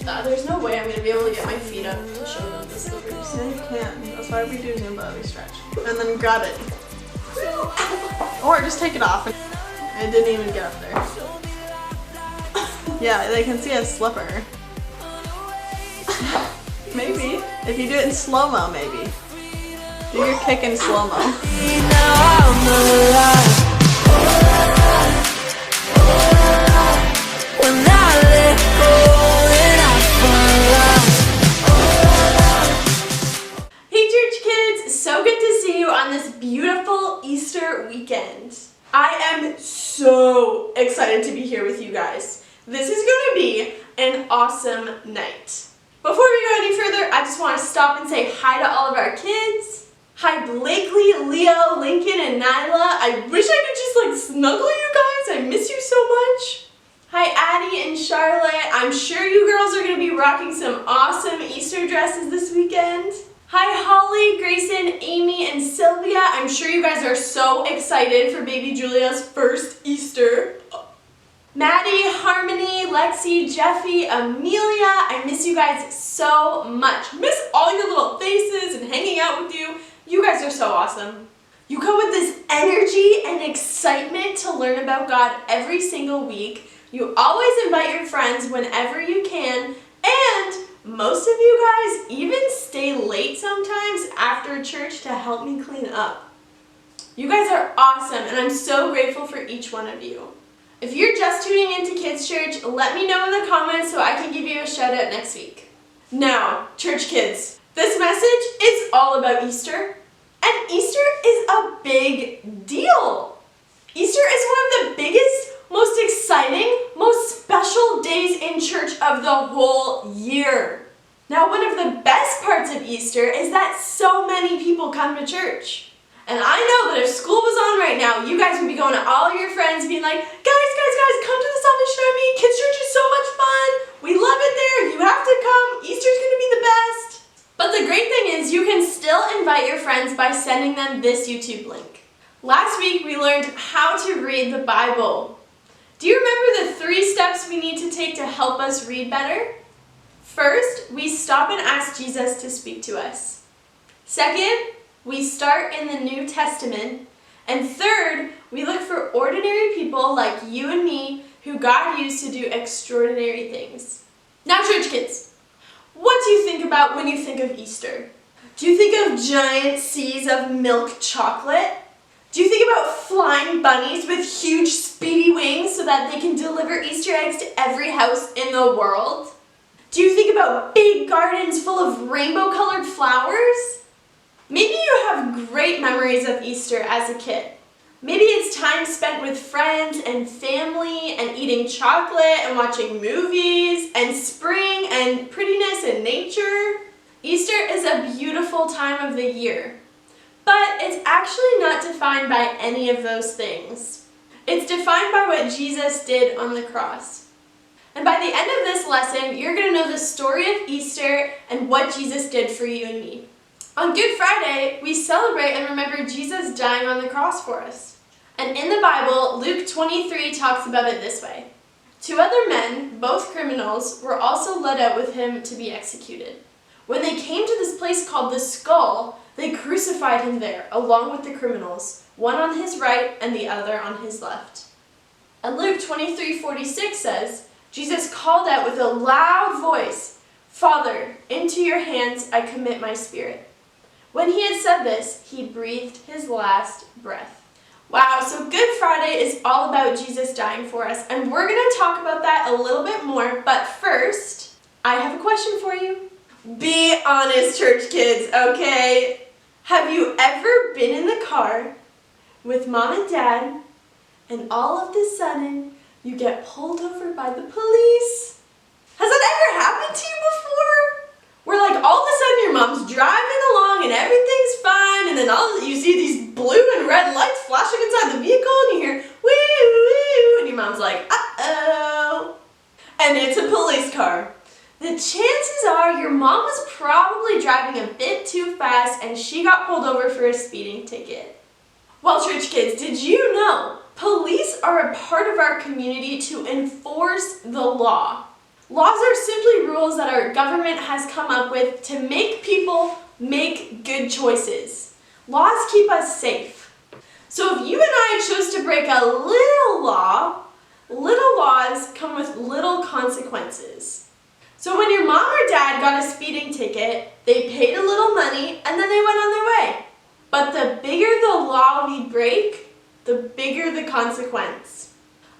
There's no way I'm going to be able to get my feet up to show them the slippers. Yeah, you can. That's why we do Zumba, we stretch. And then grab it. Or just take it off. It didn't even get up there. Yeah, they can see a slipper. Maybe. If you do it in slow-mo, maybe. Do your kick in slow-mo. Hey church kids, so good to see you on this beautiful Easter weekend. I am so excited to be here with you guys. This is going to be an awesome night. Before we go any further, I just want to stop and say hi to all of our kids. Hi Blakely, Leo, Lincoln, and Nyla. I wish I could just snuggle you guys. I miss you so much. Hi Addie and Charlotte. I'm sure you girls are going to be rocking some awesome Easter dresses this weekend. Hi Holly, Grayson, Amy, and Sylvia. I'm sure you guys are so excited for baby Julia's first Easter. Maddie, Harmony, Lexi, Jeffy, Amelia, I miss you guys so much. Miss all your little faces and hanging out with you. You guys are so awesome. You come with this energy and excitement to learn about God every single week. You always invite your friends whenever you can, and most of you guys even stay late sometimes after church to help me clean up. You guys are awesome, and I'm so grateful for each one of you. If you're just tuning into Kids Church, let me know in the comments so I can give you a shout out next week. Now, church kids, this message is all about Easter, and Easter is a big deal. Easter is one of the biggest, most exciting, most special days in church of the whole year. Now, one of the best parts of Easter is that so many people come to church. And I know that if school was on right now, you guys would be going to all your friends being like, guys, come to the Salvation Army. Kids Church is so much fun. We love it there. You have to come. Easter's going to be the best. But the great thing is you can still invite your friends by sending them this YouTube link. Last week, we learned how to read the Bible. Do you remember the 3 steps we need to take to help us read better? First, we stop and ask Jesus to speak to us. Second, we start in the New Testament. And third, we look for ordinary people like you and me who God used to do extraordinary things. Now, church kids, what do you think about when you think of Easter? Do you think of giant seas of milk chocolate? Do you think about flying bunnies with huge speedy wings so that they can deliver Easter eggs to every house in the world? Do you think about big gardens full of rainbow-colored flowers? Maybe you have great memories of Easter as a kid. Maybe it's time spent with friends and family and eating chocolate and watching movies and spring and prettiness in nature. Easter is a beautiful time of the year, but it's actually not defined by any of those things. It's defined by what Jesus did on the cross. And by the end of this lesson, you're going to know the story of Easter and what Jesus did for you and me. On Good Friday, we celebrate and remember Jesus dying on the cross for us. And in the Bible, Luke 23 talks about it this way. 2 other men, both criminals, were also led out with him to be executed. When they came to this place called the Skull, they crucified him there, along with the criminals, one on his right and the other on his left. And Luke 23:46 says, Jesus called out with a loud voice, "Father, into your hands I commit my spirit." When he had said this, he breathed his last breath. Wow, so Good Friday is all about Jesus dying for us, and we're going to talk about that a little bit more, but first, I have a question for you. Be honest, church kids, okay? Have you ever been in the car with mom and dad, and all of a sudden, you get pulled over by the police? Has that ever happened to you before? Where all of a sudden your mom's driving along and everything's fine, and then you see these blue and red lights flashing inside the vehicle, and you hear wee wee, and your mom's like, uh-oh. And it's a police car. The chances are your mom was probably driving a bit too fast and she got pulled over for a speeding ticket. Well, church kids, did you know police are a part of our community to enforce the law? Laws are simply rules that our government has come up with to make people make good choices. Laws keep us safe. So if you and I chose to break a little law, little laws come with little consequences. So when your mom or dad got a speeding ticket, they paid a little money and then they went on their way. But the bigger the law we break, the bigger the consequence.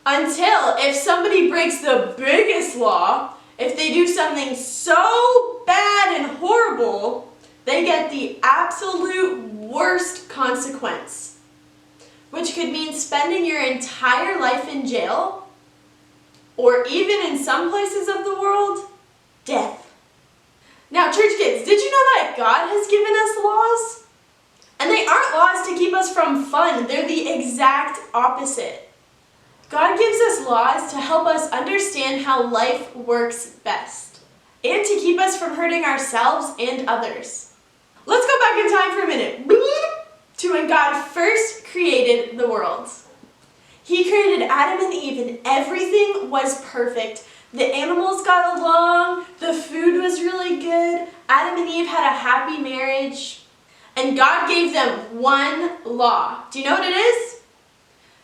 Until if somebody breaks the biggest law, if they do something so bad and horrible, they get the absolute worst consequence, which could mean spending your entire life in jail, or even in some places of the world, death. Now, church kids, did you know that God has given us laws? And they aren't laws to keep us from fun. They're the exact opposite. God gives us laws to help us understand how life works best, and to keep us from hurting ourselves and others. Let's go back in time for a minute, to when God first created the world. He created Adam and Eve and everything was perfect. The animals got along, the food was really good, Adam and Eve had a happy marriage, and God gave them one law. Do you know what it is?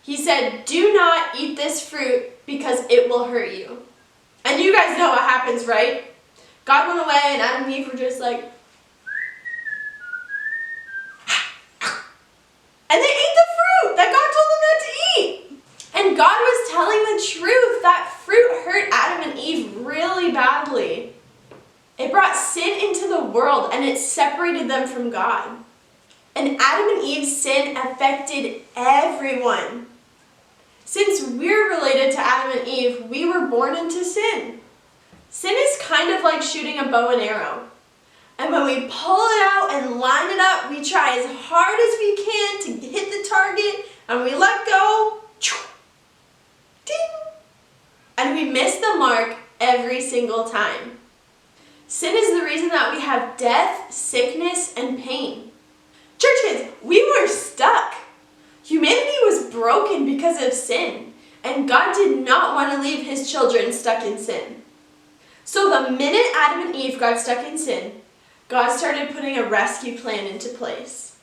He said, do not eat this fruit because it will hurt you. And you guys know what happens, right? God went away and Adam and Eve were just like, and they ate the fruit that God told them not to eat. And God was telling the truth. That fruit hurt Adam and Eve really badly. It brought sin into the world and it separated them from God. And Adam and Eve's sin affected everyone. Since we're related to Adam and Eve, we were born into sin. Sin is kind of like shooting a bow and arrow. And when we pull it out and line it up, we try as hard as we can to hit the target, and we let go, ding, and we miss the mark every single time. Sin is the reason that we have death, sickness, and pain. Church kids, we were stuck. Humanity was broken because of sin, and God did not want to leave his children stuck in sin. So the minute Adam and Eve got stuck in sin, God started putting a rescue plan into place.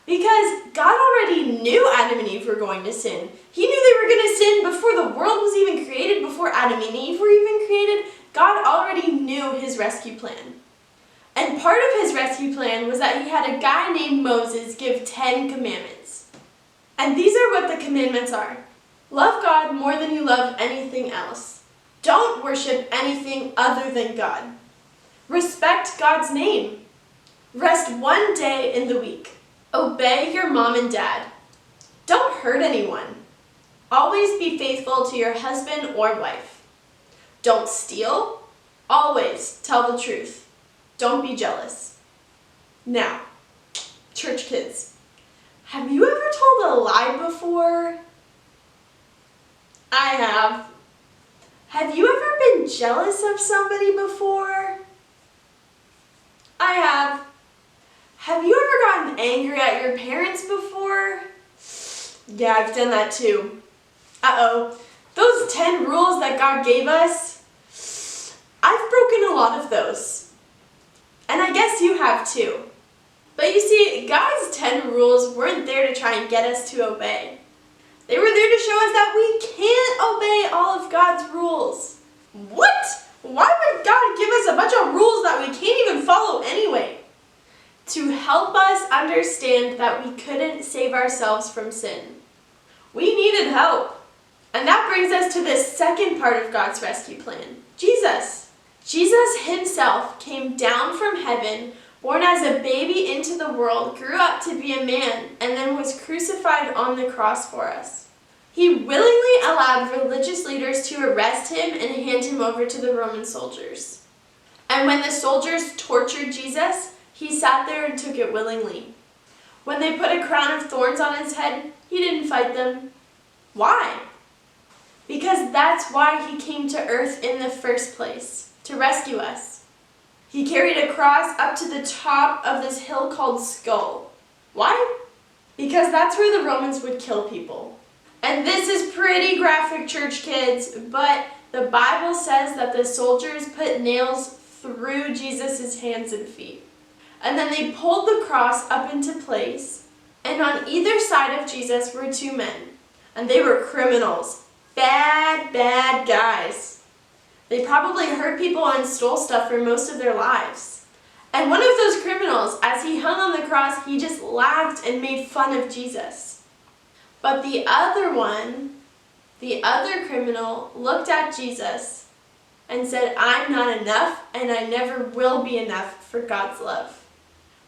Because God already knew Adam and Eve were going to sin. He knew they were going to sin before the world was even created, before Adam and Eve were even created. God already knew his rescue plan. And part of his rescue plan was that he had a guy named Moses give 10 commandments. And these are what the commandments are. Love God more than you love anything else. Don't worship anything other than God. Respect God's name. Rest one day in the week. Obey your mom and dad. Don't hurt anyone. Always be faithful to your husband or wife. Don't steal. Always tell the truth. Don't be jealous. Now, church kids, have you ever told a lie before? I have. Have you ever been jealous of somebody before? I have. Have you ever gotten angry at your parents before? Yeah, I've done that too. Uh-oh. Those 10 rules that God gave us, I've broken a lot of those. And I guess you have too. But you see, God's 10 rules weren't there to try and get us to obey. They were there to show us that we can't obey all of God's rules. What? Why would God give us a bunch of rules that we can't even follow anyway? To help us understand that we couldn't save ourselves from sin. We needed help. And that brings us to the second part of God's rescue plan, Jesus. Jesus himself came down from heaven, born as a baby into the world, grew up to be a man, and then was crucified on the cross for us. He willingly allowed religious leaders to arrest him and hand him over to the Roman soldiers. And when the soldiers tortured Jesus, he sat there and took it willingly. When they put a crown of thorns on his head, he didn't fight them. Why? Because that's why he came to earth in the first place, to rescue us. He carried a cross up to the top of this hill called Skull. Why? Because that's where the Romans would kill people. And this is pretty graphic, church kids, but the Bible says that the soldiers put nails through Jesus' hands and feet. And then they pulled the cross up into place. And on either side of Jesus were two men. And they were criminals. Bad, bad guys. They probably hurt people and stole stuff for most of their lives. And one of those criminals, as he hung on the cross, he just laughed and made fun of Jesus. But the other one, the other criminal, looked at Jesus and said, "I'm not enough, and I never will be enough for God's love.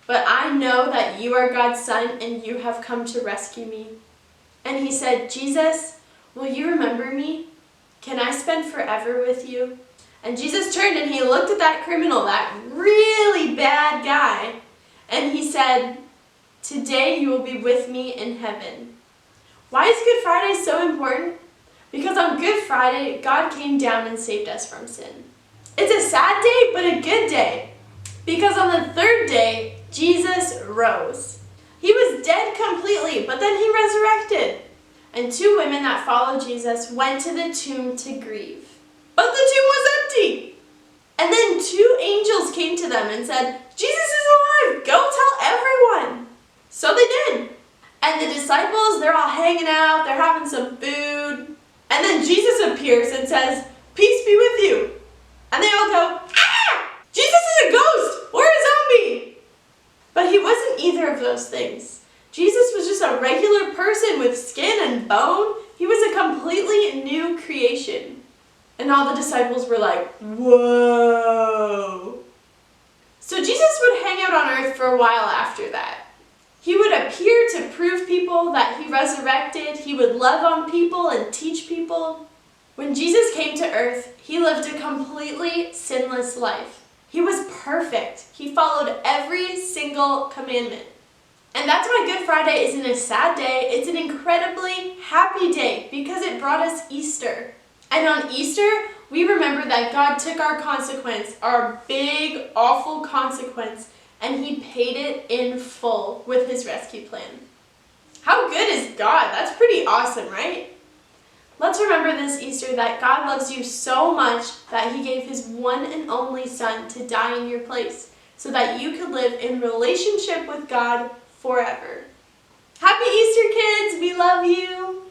But I know that you are God's son, and you have come to rescue me." And he said, "Jesus, will you remember me? Can I spend forever with you?" And Jesus turned and he looked at that criminal, that really bad guy, and he said, "Today you will be with me in heaven." Why is Good Friday so important? Because on Good Friday, God came down and saved us from sin. It's a sad day, but a good day. Because on the third day, Jesus rose. He was dead completely, but then he resurrected. And two women that followed Jesus went to the tomb to grieve. But the tomb was empty. And then two angels came to them and said, "Jesus is alive, go tell everyone." So they did. And the disciples, they're all hanging out, they're having some food. And then Jesus appears and says, "Peace be with you." And they all go, "Ah! Jesus is a ghost or a zombie." But he wasn't either of those things. Jesus was just a regular person with skin and bone. He was a completely new creation. And all the disciples were like, "Whoa." So Jesus would hang out on earth for a while after that. He would appear to prove people that he resurrected. He would love on people and teach people. When Jesus came to earth, he lived a completely sinless life. He was perfect. He followed every single commandment. And that's why Good Friday isn't a sad day. It's an incredibly happy day because it brought us Easter. And on Easter, we remember that God took our consequence, our big, awful consequence, and he paid it in full with his rescue plan. How good is God? That's pretty awesome, right? Let's remember this Easter that God loves you so much that he gave his one and only son to die in your place so that you could live in relationship with God forever. Happy Easter, kids! We love you!